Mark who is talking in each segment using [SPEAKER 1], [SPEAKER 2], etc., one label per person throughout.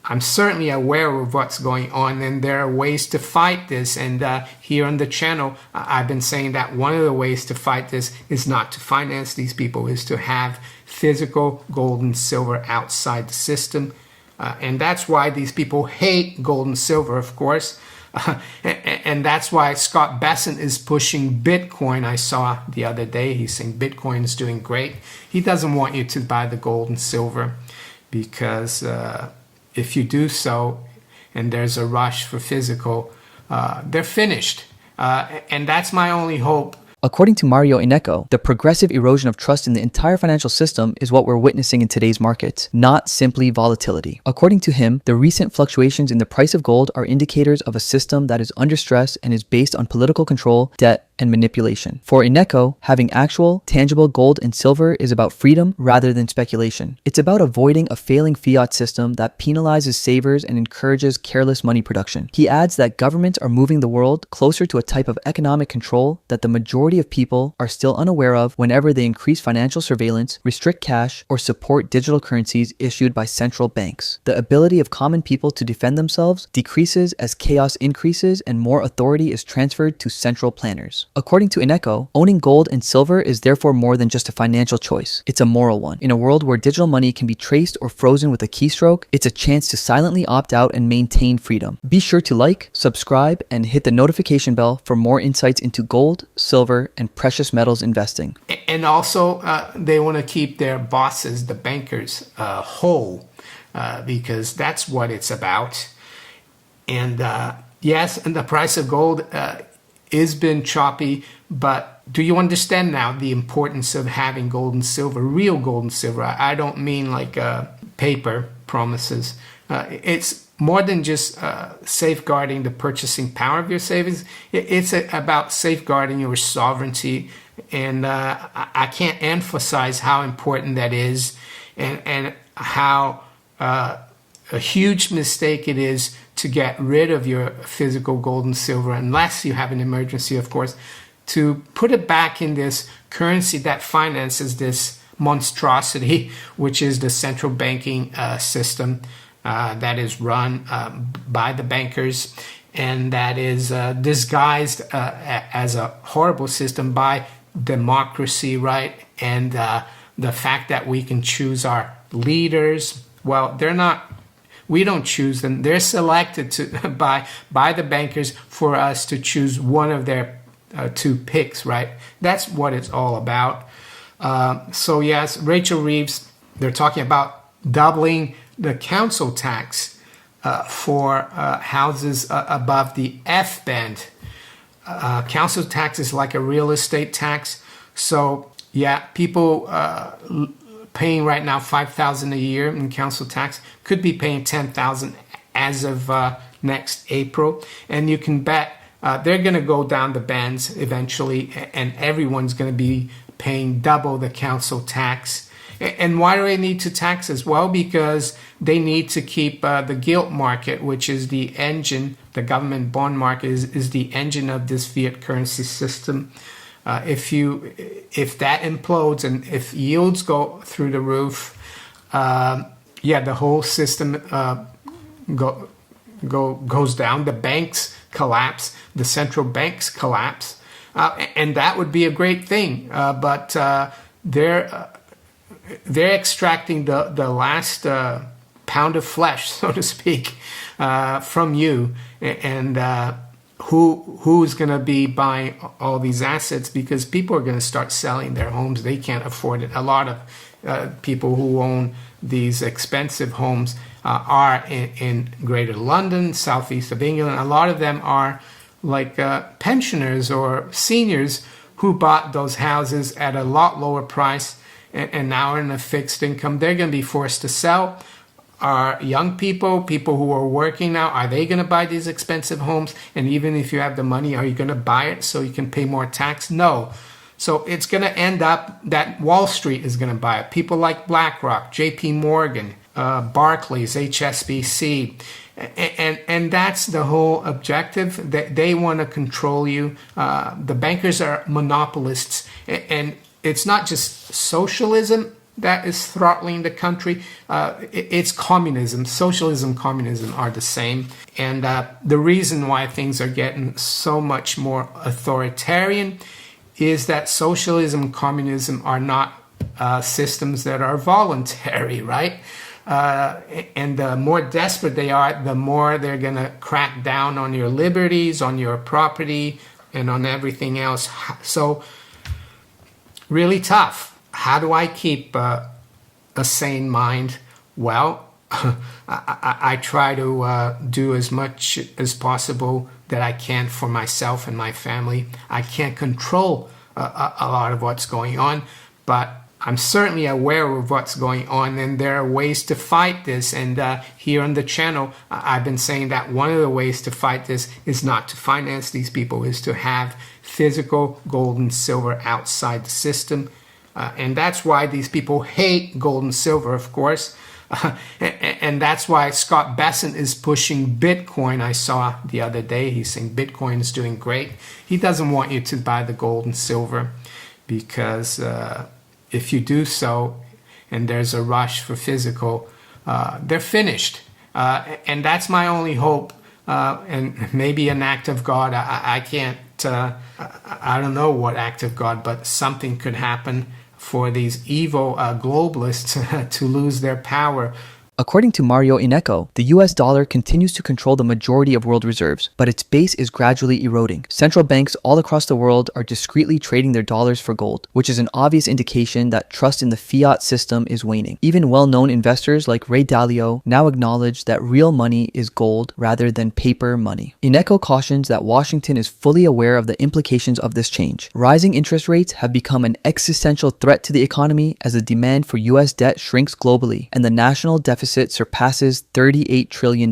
[SPEAKER 1] I'm certainly aware of what's going on, and there are ways to fight this. And here on the channel, I've been saying that one of the ways to fight this is not to finance these people, is to have physical gold and silver outside the system. And that's why these people hate gold and silver, of course. And that's why Scott Bessent is pushing Bitcoin. I saw the other day, he's saying Bitcoin is doing great. He doesn't want you to buy the gold and silver because if you do so and there's a rush for physical, they're finished. And that's my only hope.
[SPEAKER 2] According to Mario Innecco, the progressive erosion of trust in the entire financial system is what we're witnessing in today's markets, not simply volatility. According to him, the recent fluctuations in the price of gold are indicators of a system that is under stress and is based on political control, debt, and manipulation. For Innecco, having actual, tangible gold and silver is about freedom rather than speculation. It's about avoiding a failing fiat system that penalizes savers and encourages careless money production. He adds that governments are moving the world closer to a type of economic control that the majority of people are still unaware of whenever they increase financial surveillance, restrict cash, or support digital currencies issued by central banks. The ability of common people to defend themselves decreases as chaos increases and more authority is transferred to central planners. According to Innecco, owning gold and silver is therefore more than just a financial choice. It's a moral one. In a world where digital money can be traced or frozen with a keystroke, it's a chance to silently opt out and maintain freedom. Be sure to like, subscribe, and hit the notification bell for more insights into gold, silver, and precious metals investing.
[SPEAKER 1] And also, they want to keep their bosses, the bankers, whole, because that's what it's about. And yes, and the price of gold has been choppy, but do you understand now the importance of having gold and silver, real gold and silver? I don't mean like paper promises. It's more than just safeguarding the purchasing power of your savings. It's about safeguarding your sovereignty. And I can't emphasize how important that is, and how a huge mistake it is to get rid of your physical gold and silver, unless you have an emergency, of course, to put it back in this currency that finances this monstrosity, which is the central banking system that is run by the bankers, and that is disguised as a horrible system by democracy, right? And the fact that we can choose our leaders, well, they're not. We don't choose them. They're selected by the bankers for us to choose one of their two picks, right? That's what it's all about. So yes, Rachel Reeves, they're talking about doubling the council tax for houses above the F band. Council tax is like a real estate tax. So yeah, people paying right now $5,000 a year in council tax could be paying $10,000 as of next April, and you can bet they're going to go down the bands eventually, and everyone's going to be paying double the council tax. And why do they need to tax as well? Because they need to keep the gilt market, which is the engine, the government bond market is the engine of this fiat currency system. If that implodes and if yields go through the roof, the whole system goes down. The banks collapse, the central banks collapse, and that would be a great thing. But they're extracting the last pound of flesh, so to speak, from you, and who's going to be buying all these assets, because people are going to start selling their homes. They can't afford it. A lot of people who own these expensive homes are in Greater London, southeast of England. A lot of them are like pensioners or seniors who bought those houses at a lot lower price and now are in a fixed income. They're going to be forced to sell. Are young people who are working now, are they going to buy these expensive homes? And even if you have the money, are you going to buy it so you can pay more tax? No. So it's going to end up that Wall Street is going to buy it. People like BlackRock, JP Morgan, Barclays, HSBC. And that's the whole objective. They want to control you. The bankers are monopolists. And it's not just socialism. that is throttling the country. It's communism. Socialism, communism are the same. And the reason why things are getting so much more authoritarian is that socialism, communism are not systems that are voluntary, right? And the more desperate they are, the more they're going to crack down on your liberties, on your property, and on everything else. So, really tough. How do I keep a sane mind? Well, I try to do as much as possible that I can for myself and my family. I can't control a lot of what's going on, but I'm certainly aware of what's going on, and there are ways to fight this. And here on the channel, I've been saying that one of the ways to fight this is not to finance these people, is to have physical gold and silver outside the system. And that's why these people hate gold and silver, of course. And that's why Scott Bessent is pushing Bitcoin. I saw the other day, he's saying Bitcoin is doing great. He doesn't want you to buy the gold and silver because if you do so, and there's a rush for physical, they're finished. And that's my only hope. And maybe an act of God. I can't, I don't know what act of God, but something could happen for these evil globalists to lose their power.
[SPEAKER 2] According to Mario Innecco, the US dollar continues to control the majority of world reserves, but its base is gradually eroding. Central banks all across the world are discreetly trading their dollars for gold, which is an obvious indication that trust in the fiat system is waning. Even well-known investors like Ray Dalio now acknowledge that real money is gold rather than paper money. Innecco cautions that Washington is fully aware of the implications of this change. Rising interest rates have become an existential threat to the economy as the demand for US debt shrinks globally and the national deficit surpasses $38 trillion.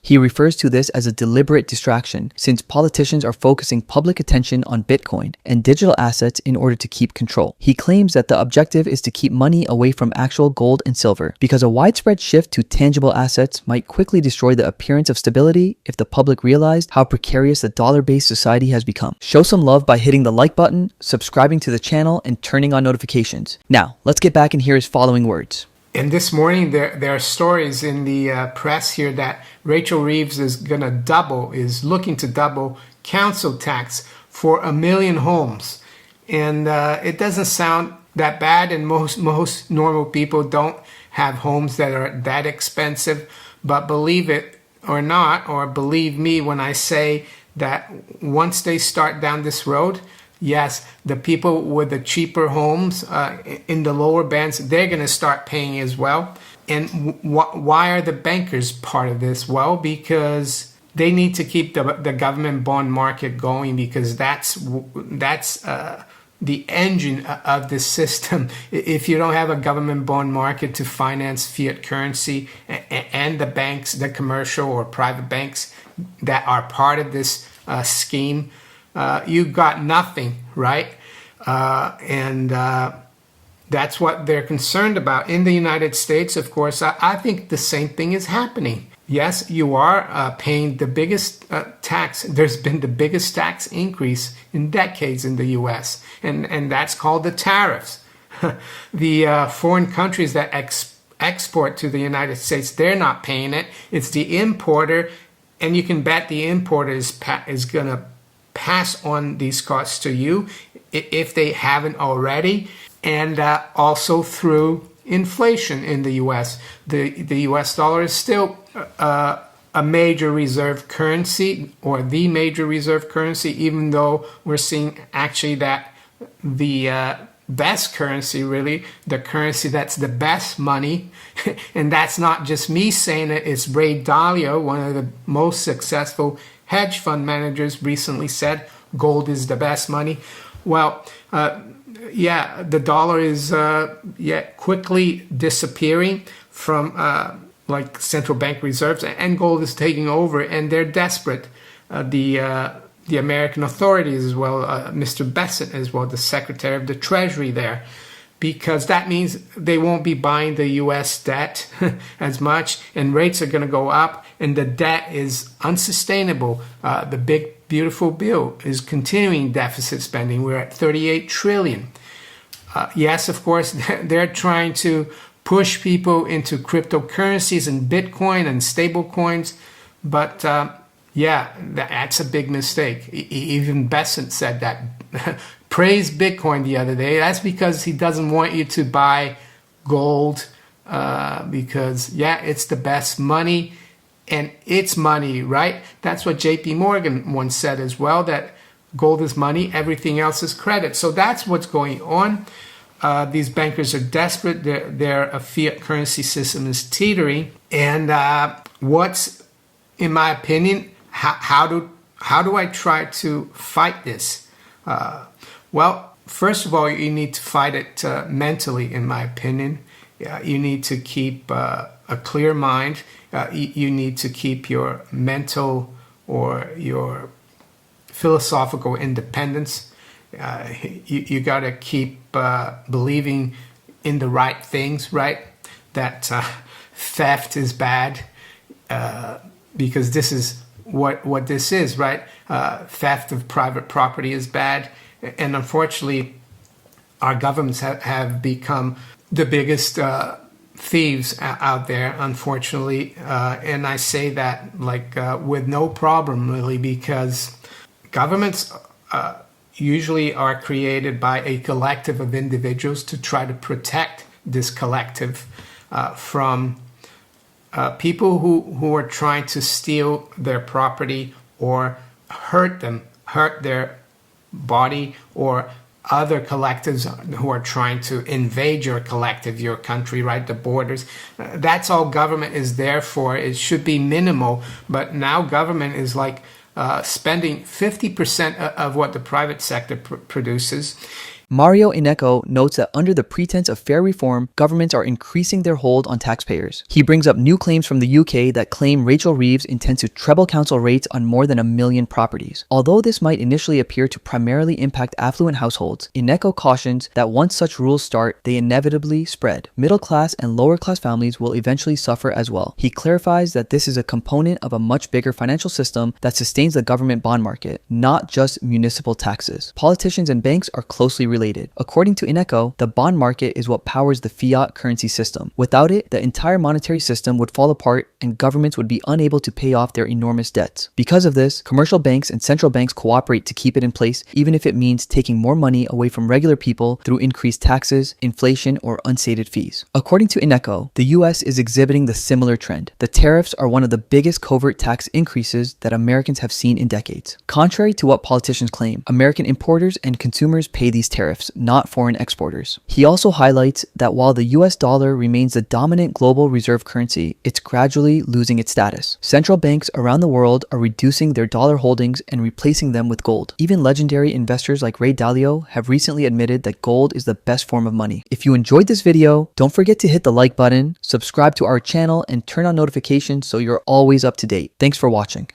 [SPEAKER 2] He refers to this as a deliberate distraction, since politicians are focusing public attention on Bitcoin and digital assets in order to keep control. He claims that the objective is to keep money away from actual gold and silver, because a widespread shift to tangible assets might quickly destroy the appearance of stability if the public realized how precarious the dollar-based society has become. Show some love by hitting the like button, subscribing to the channel, and turning on notifications. Now, let's get back and hear his following words.
[SPEAKER 1] And this morning, there are stories in the press here that Rachel Reeves is looking to double council tax for 1 million homes. And it doesn't sound that bad, and most normal people don't have homes that are that expensive. But believe it or not, or believe me when I say that once they start down this road, yes, the people with the cheaper homes in the lower bands, they're going to start paying as well. And why are the bankers part of this? Well, because they need to keep the government bond market going, because that's the engine of the system. If you don't have a government bond market to finance fiat currency and the banks, the commercial or private banks that are part of this scheme, you've got nothing, right? And that's what they're concerned about. In the United States, of course, I think the same thing is happening. Yes, you are paying the biggest tax. There's been the biggest tax increase in decades in the U.S., and that's called the tariffs. The foreign countries that export to the United States, they're not paying it. It's the importer, and you can bet the importer is going to pass on these costs to you if they haven't already, and also through inflation in the U.S. The U.S. dollar is still a major reserve currency, or the major reserve currency, even though we're seeing actually that the best currency, really, the currency that's the best money, and that's not just me saying it, it's Ray Dalio, one of the most successful hedge fund managers, recently said gold is the best money. Well, the dollar is quickly disappearing from like central bank reserves, and gold is taking over, and they're desperate. The American authorities as well, Mr. Bessent as well, the Secretary of the Treasury there, because that means they won't be buying the U.S. debt as much, and rates are going to go up, and the debt is unsustainable. The big, beautiful bill is continuing deficit spending. We're at $38 trillion. Yes, of course, they're trying to push people into cryptocurrencies and Bitcoin and stable coins. But yeah, that's a big mistake. Even Besant said that. Praised Bitcoin the other day. That's because he doesn't want you to buy gold because, yeah, it's the best money and it's money, right? That's what JP Morgan once said as well, that gold is money, everything else is credit. So that's what's going on. These bankers are desperate. Their fiat currency system is teetering. And what's, in my opinion, how do I try to fight this? Well, first of all, you need to fight it mentally, in my opinion. You need to keep a clear mind. You need to keep your mental or your philosophical independence. You got to keep believing in the right things, right? That theft is bad, because this is what this is, right? Theft of private property is bad. And unfortunately, our governments have become the biggest thieves out there, unfortunately. And I say that like with no problem, really, because governments usually are created by a collective of individuals to try to protect this collective from people who are trying to steal their property or hurt their body, or other collectives who are trying to invade your collective, your country, right, the borders. That's all government is there for. It should be minimal, but now government is like spending 50% of what the private sector produces.
[SPEAKER 2] Mario Innecco notes that under the pretense of fair reform, governments are increasing their hold on taxpayers. He brings up new claims from the UK that claim Rachel Reeves intends to treble council rates on more than 1 million properties. Although this might initially appear to primarily impact affluent households, Innecco cautions that once such rules start, they inevitably spread. Middle class and lower class families will eventually suffer as well. He clarifies that this is a component of a much bigger financial system that sustains the government bond market, not just municipal taxes. Politicians and banks are closely related. According to Innecco, the bond market is what powers the fiat currency system. Without it, the entire monetary system would fall apart and governments would be unable to pay off their enormous debts. Because of this, commercial banks and central banks cooperate to keep it in place, even if it means taking more money away from regular people through increased taxes, inflation, or unstated fees. According to Innecco, the US is exhibiting the similar trend. The tariffs are one of the biggest covert tax increases that Americans have seen in decades. Contrary to what politicians claim, American importers and consumers pay these tariffs, not foreign exporters. He also highlights that while the US dollar remains the dominant global reserve currency, it's gradually losing its status. Central banks around the world are reducing their dollar holdings and replacing them with gold. Even legendary investors like Ray Dalio have recently admitted that gold is the best form of money. If you enjoyed this video, don't forget to hit the like button, subscribe to our channel, and turn on notifications so you're always up to date. Thanks for watching.